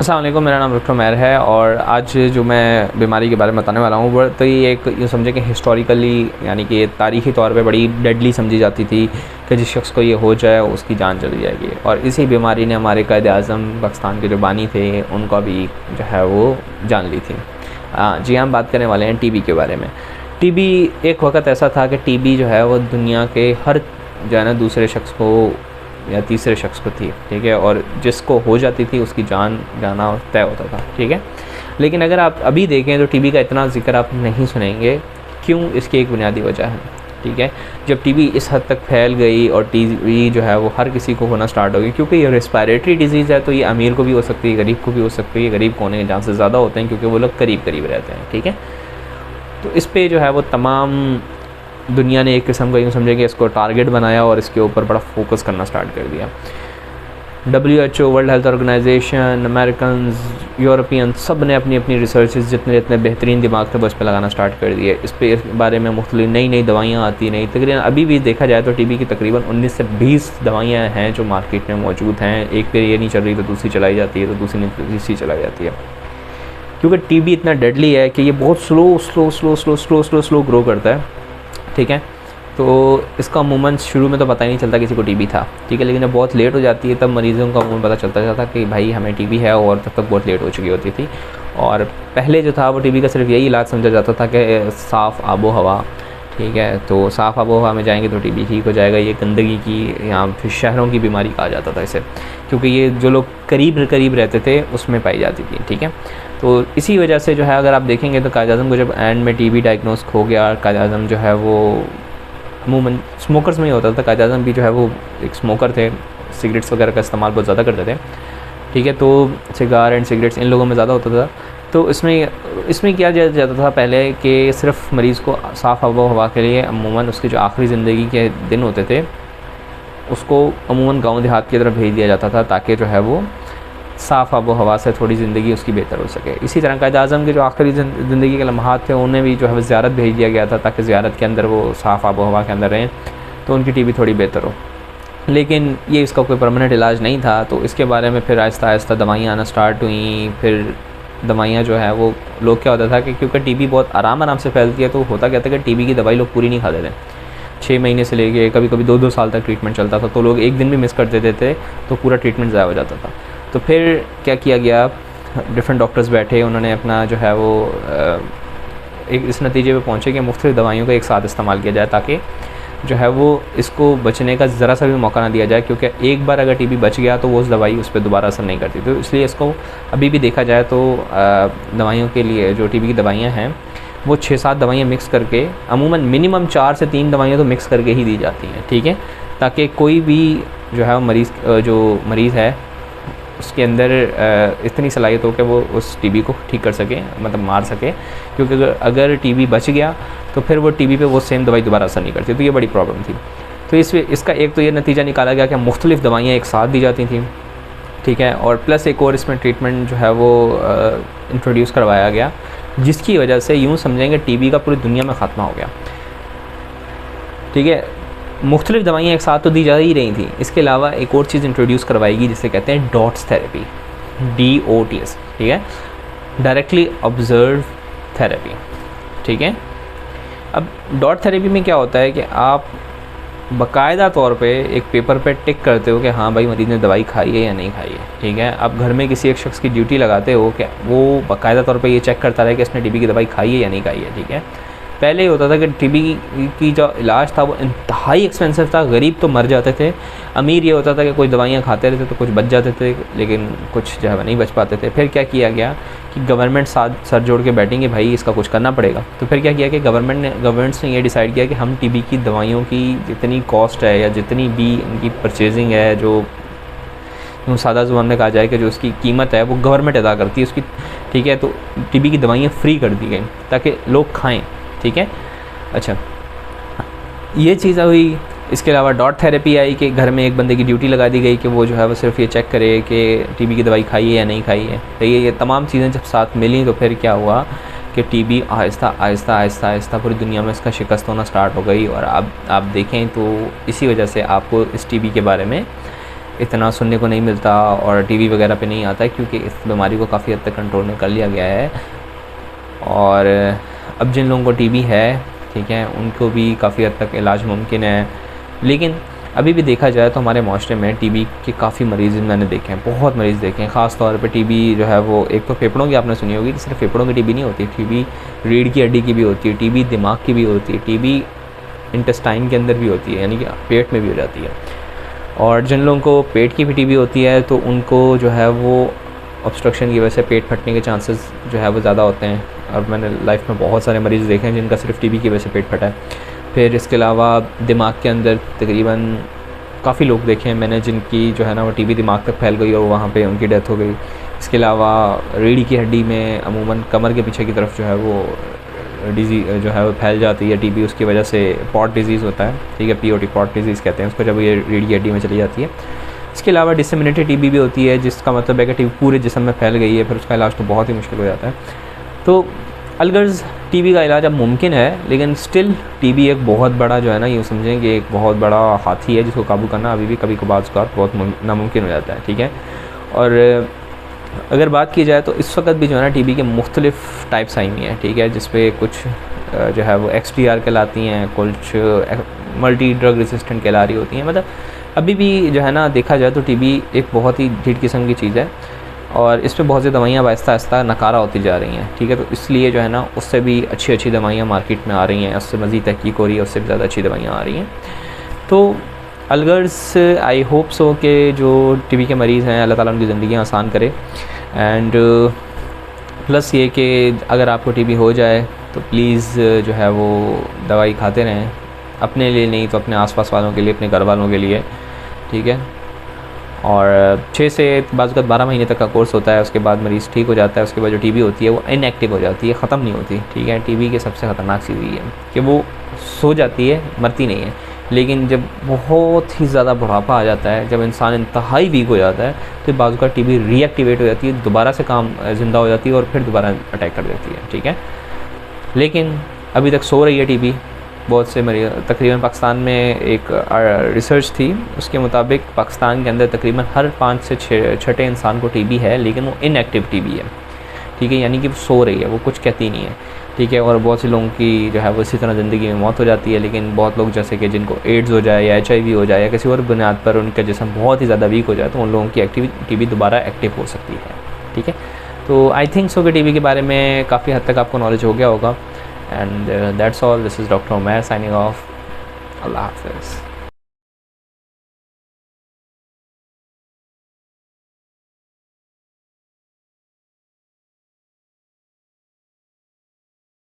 अस्सलाम वालेकुम, मेरा नाम डॉक्टर उमैर है और आज जो मैं बीमारी के बारे में बताने वाला हूँ वो तो ये एक यूँ समझे कि हिस्टोरिकली यानी कि तारीख़ी तौर पे बड़ी डेडली समझी जाती थी कि जिस शख्स को ये हो जाए उसकी जान चली जाएगी। और इसी बीमारी ने हमारे कायद-ए-आज़म पाकिस्तान के जो बानी थे उनका भी जो है वो जान ली थी। जी हम बात करने वाले हैं टीबी के बारे में। टीबी एक वक़्त ऐसा था कि टीबी जो है वो दुनिया के हर जो है ना दूसरे शख्स को या तीसरे शख्स को थी, ठीक है, और जिसको हो जाती थी उसकी जान जाना तय होता था, ठीक है। लेकिन अगर आप अभी देखें तो टीबी का इतना ज़िक्र आप नहीं सुनेंगे। क्यों? इसकी एक बुनियादी वजह है, ठीक है। जब टीबी इस हद तक फैल गई और टीबी जो है वो हर किसी को होना स्टार्ट हो गई, क्योंकि ये रेस्पिरेटरी डिजीज़ है तो ये अमीर को भी हो सकती है, गरीब को भी हो सकती है। गरीब को होने के चांसेस ज़्यादा होते हैं क्योंकि वो लोग करीब करीब रहते हैं, ठीक है। तो इस पे जो है वो तमाम दुनिया ने एक किस्म का यूँ समझे कि इसको टारगेट बनाया और इसके ऊपर बड़ा फोकस करना स्टार्ट कर दिया। WHO, world health organisation, American, European, सब ने अपनी अपनी रिसर्चेस जितने बेहतरीन दिमाग थे वो इस पर लगाना स्टार्ट कर दिए। इस पे इस बारे में मुख्तलिफ नई नई दवाइयाँ आती नहीं। तकरीबन अभी भी देखा जाए तो टीबी की तकरीबन 19 से 20 दवाइयाँ हैं जो मार्केट में मौजूद हैं। एक पे ये नहीं चल रही तो दूसरी चलाई जाती है, तो दूसरी नहीं तो तीसरी चलाई जाती है, क्योंकि टीबी इतना डेडली है कि ये बहुत स्लो ग्रो करता है, ठीक है। तो इसका अमूमन शुरू में तो पता ही नहीं चलता किसी को टीबी था, ठीक है। लेकिन जब बहुत लेट हो जाती है तब मरीज़ों का अमूमन पता चलता था कि भाई हमें टीबी है, और तब तक बहुत लेट हो चुकी होती थी। और पहले जो था वो टीबी का सिर्फ यही इलाज समझा जाता था कि साफ़ आबो हवा, ठीक है, तो साफ़ आबो हवा में जाएंगे तो टीबी ठीक हो जाएगा। ये गंदगी की या फिर शहरों की बीमारी कहा जाता था इसे, क्योंकि ये जो लोग करीब करीब रहते थे उसमें पाई जाती थी, ठीक है। तो इसी वजह से जो है अगर आप देखेंगे तो कायद-ए-आज़म को जब एंड में टीबी डायग्नोस हो गया, कायद-ए-आज़म जो है वो अमूमन स्मोकर्स में ही होता था। कायद-ए-आज़म भी जो है वो एक स्मोकर थे, सिगरेट्स वगैरह का इस्तेमाल बहुत ज़्यादा करते थे, ठीक है। तो सिगार एंड सिगरेट्स इन लोगों में ज़्यादा होता था। तो इसमें क्या जाता था पहले कि सिर्फ मरीज़ को साफ़ आबो हवा के लिए अमूमन उसकी जो आखिरी ज़िंदगी के दिन होते थे उसको अमूमन गाँव देहात की तरफ भेज दिया जाता था, ताकि जो है वो साफ़ आबो हवा से थोड़ी ज़िंदगी उसकी बेहतर हो सके। इसी तरह कायद-ए-आज़म के जो आखिरी ज़िंदगी के लम्हात थे उन्हें भी जो है ज़ियारत भेज दिया गया था, ताकि ज़ियारत के अंदर वो साफ़ आबो हवा के अंदर रहें तो उनकी टीबी थोड़ी बेहतर हो। लेकिन ये इसका कोई परमानेंट इलाज नहीं था। तो इसके बारे में फिर आहिस्ता आहिस्ता दवाइयाँ आना स्टार्ट हुई। फिर दवाइयाँ जो है वो लोग क्या होता था कि क्योंकि टीबी बहुत आराम से फैलती है, तो होता क्या था कि टीबी की दवाई लोग पूरी नहीं खाते थे। 6 महीने से लेके कभी कभी 2-2 साल तक ट्रीटमेंट चलता था, तो लोग एक दिन भी मिस कर देते थे तो पूरा ट्रीटमेंट ज़ाया हो जाता था। तो फिर क्या किया गया, डिफरेंट डॉक्टर्स बैठे, उन्होंने अपना जो है वो एक इस नतीजे पे पहुँचे कि मुख्तलिफ़ दवाइयों का एक साथ इस्तेमाल किया जाए, ताकि जो है वो इसको बचने का ज़रा सा भी मौका ना दिया जाए, क्योंकि एक बार अगर टीबी बच गया तो वो उस दवाई उस पर दोबारा असर नहीं करती। तो इसलिए इसको अभी भी देखा जाए तो दवाइयों के लिए जो टीबी की दवाइयाँ हैं वो 6-7 दवाइयाँ मिक्स करके, अमूमन मिनिमम 4 से 3 दवाइयाँ तो मिक्स करके ही दी जाती हैं, ठीक है, ताकि कोई भी जो है मरीज़ है उसके अंदर इतनी सलाहियत हो कि वो उस टीबी को ठीक कर सके, मतलब मार सके। क्योंकि अगर टीबी बच गया तो फिर वो टीबी पे वो सेम दवाई दोबारा असर नहीं करती, तो ये बड़ी प्रॉब्लम थी। तो इसका एक तो ये नतीजा निकाला गया कि मुख्तलिफ़ दवाइयाँ एक साथ दी जाती थी, ठीक है, और प्लस एक और इसमें ट्रीटमेंट जो है वो इंट्रोड्यूस करवाया गया, जिसकी वजह से यूँ समझेंगे टीबी का पूरी दुनिया में ख़ात्मा हो गया, ठीक है। मुख्तलिफ़ दवाइयाँ एक साथ तो दी जा ही रही थी, इसके अलावा एक और चीज़ इंट्रोड्यूस करवाएगी जिसे कहते हैं डॉट्स थेरेपी, DOTS, ठीक है, डायरेक्टली ऑब्जर्व थेरेपी, ठीक है। अब डॉट थेरेपी में क्या होता है कि आप बाकायदा तौर पे एक पेपर पे टिक करते हो कि हाँ भाई मरीज़ ने दवाई खाई है या नहीं खाई है, ठीक है। आप घर में किसी एक शख्स की ड्यूटी लगाते हो कि वो बाकायदा तौर पे ये चेक करता रहे कि इसने टीबी की दवाई खाई है या नहीं खाई है, ठीक है। पहले ये होता था कि टीबी की जो इलाज था वो इंतहाई एक्सपेंसिव था, गरीब तो मर जाते थे, अमीर ये होता था कि कुछ दवाइयाँ खाते रहते तो कुछ बच जाते थे, लेकिन कुछ जो है नहीं बच पाते थे। फिर क्या किया गया कि गवर्नमेंट साथ सर जोड़ के बैठेंगे, भाई इसका कुछ करना पड़ेगा। तो फिर क्या किया कि गवर्नमेंट्स ने ये डिसाइड किया कि हम टीबी की दवाइयों की जितनी कॉस्ट है या जितनी भी उनकी परचेजिंग है, जो सादा ज़ुबान में कहा जाए कि जो उसकी कीमत है वो गवर्नमेंट अदा करती है उसकी, ठीक है। तो टीबी की दवाइयाँ फ्री कर दी गई ताकि लोग खाएँ, ठीक है। अच्छा, ये चीज़ हुई। इसके अलावा डॉट थेरेपी आई कि घर में एक बंदे की ड्यूटी लगा दी गई कि वो जो है वो सिर्फ ये चेक करे कि टीबी की दवाई खाई है या नहीं खाई है। तो ये तमाम चीज़ें जब साथ मिली तो फिर क्या हुआ कि टीबी आहिस्ता आहिस्ता आहिस्ता आहिस्ता पूरी दुनिया में इसका शिकस्त होना स्टार्ट हो गई। और अब आप देखें तो इसी वजह से आपको इस टीबी के बारे में इतना सुनने को नहीं मिलता और टीवी वगैरह पे नहीं आता है, क्योंकि इस बीमारी को काफ़ी हद तक कंट्रोल में कर लिया गया है। और अब जिन लोगों को टीबी है, ठीक है, उनको भी काफ़ी हद तक इलाज मुमकिन है। लेकिन अभी भी देखा जाए तो हमारे माशरे में टीबी के काफ़ी मरीज़ मैंने देखे हैं, बहुत मरीज़ देखे हैं। ख़ास तौर पे टीबी जो है वो एक तो फेफड़ों की आपने सुनी होगी, सिर्फ फेफड़ों की टीबी नहीं होती, टीबी रीढ़ की हड्डी की भी होती है, टीबी दिमाग की भी होती है, टीबी इंटेस्टाइन के अंदर भी होती है, यानी कि पेट में भी हो जाती है। और जिन लोगों को पेट की भी टीबी होती है तो उनको जो है वो ऑब्स्ट्रक्शन की वजह से पेट फटने के चांसेस जो है वो ज़्यादा होते हैं। और मैंने लाइफ में बहुत सारे मरीज़ देखे हैं जिनका सिर्फ टीबी की वजह से पेट फटा है। फिर इसके अलावा दिमाग के अंदर तकरीबन काफ़ी लोग देखे हैं मैंने जिनकी जो है ना वो टीबी दिमाग तक फैल गई और वहाँ पे उनकी डेथ हो गई। इसके अलावा रीढ़ की हड्डी में अमूमन कमर के पीछे की तरफ जो है वो डिजीज़ जो है वो फैल जाती है टीबी, उसकी वजह से पॉट डिजीज़ होता है, ठीक है, पीओटी पॉट डिजीज़ कहते हैं उसको, जब ये रीढ़ की हड्डी में चली जाती है। इसके अलावा डिसेमिनेटेड टीबी भी होती है, जिसका मतलब है कि टीबी पूरे जिस्म में फैल गई है, फिर उसका इलाज तो बहुत ही मुश्किल हो जाता है। तो अलगर्ज टीबी का इलाज अब मुमकिन है, लेकिन स्टिल टीबी एक बहुत बड़ा जो है ना, यूँ समझें कि एक बहुत बड़ा हाथी है जिसको काबू करना अभी भी कभी कभार बहुत नामुमकिन हो जाता है, ठीक है। और अगर बात की जाए तो इस वक्त भी जो है ना टीबी के मुख्तलिफ़ टाइप्स आई हुई हैं, ठीक है, जिसपे कुछ जो है वो XDR कहलाती हैं, कुछ मल्टी ड्रग रेसिस्टेंट कहला रही होती हैं। मतलब अभी भी जो है ना देखा जाए तो टीबी एक बहुत ही ढीठ किस्म की चीज़ है और इस पर बहुत सी दवाइयाँ आहिस्ता आहिस्ता नकारा होती जा रही हैं, ठीक है। तो इसलिए जो है ना उससे भी अच्छी अच्छी दवाइयाँ मार्केट में आ रही हैं, उससे मज़ीद तहकीक हो रही है, उससे भी ज़्यादा अच्छी दवाइयाँ आ रही हैं। तो अलगर्स आई होप सो कि जो टीबी के मरीज़ हैं अल्लाह ताला उनकी ज़िंदगी आसान करे। एंड प्लस ये कि अगर आपको टीबी हो जाए तो प्लीज़ जो है वो दवाई खाते रहें, अपने लिए नहीं तो अपने आसपास वालों के लिए, अपने घर वालों के लिए, ठीक है। और 6 से बाज़ 12 महीने तक का कोर्स होता है, उसके बाद मरीज़ ठीक हो जाता है। उसके बाद जो टीबी होती है वो इनएक्टिव हो जाती है, ख़त्म नहीं होती, ठीक है। टीबी की सबसे ख़तरनाक चीज़ ये है कि वो सो जाती है, मरती नहीं है, लेकिन जब बहुत ही ज़्यादा बुढ़ापा आ जाता है, जब इंसान इंतहाई वीक हो जाता है, तो बाज़ का टीबी रीएक्टिवेट हो जाती है, दोबारा से काम ज़िंदा हो जाती है और फिर दोबारा अटैक कर देती है, ठीक है। लेकिन अभी तक सो रही है टीबी बहुत से मरीज। तकरीबन पाकिस्तान में एक रिसर्च थी, उसके मुताबिक पाकिस्तान के अंदर तकरीबन हर 5 से 6 इंसान को टीबी है, लेकिन वो इनएक्टिव टीबी है, ठीक है, यानी कि वो सो रही है, वो कुछ कहती नहीं है, ठीक है। और बहुत से लोगों की जो है वो इसी तरह ज़िंदगी में मौत हो जाती है। लेकिन बहुत लोग जैसे कि जिनको एड्स हो जाए या HIV हो जाए या किसी और बुनियाद पर उनका जिस्म बहुत ही ज़्यादा वीक हो जाए, तो उन लोगों की टीबी दोबारा एक्टिव हो सकती है, ठीक है। तो आई थिंक सो कि टीबी के बारे में काफ़ी हद तक आपको नॉलेज हो गया होगा। And that's all. This is Dr. Umair signing off. Allah Hafiz.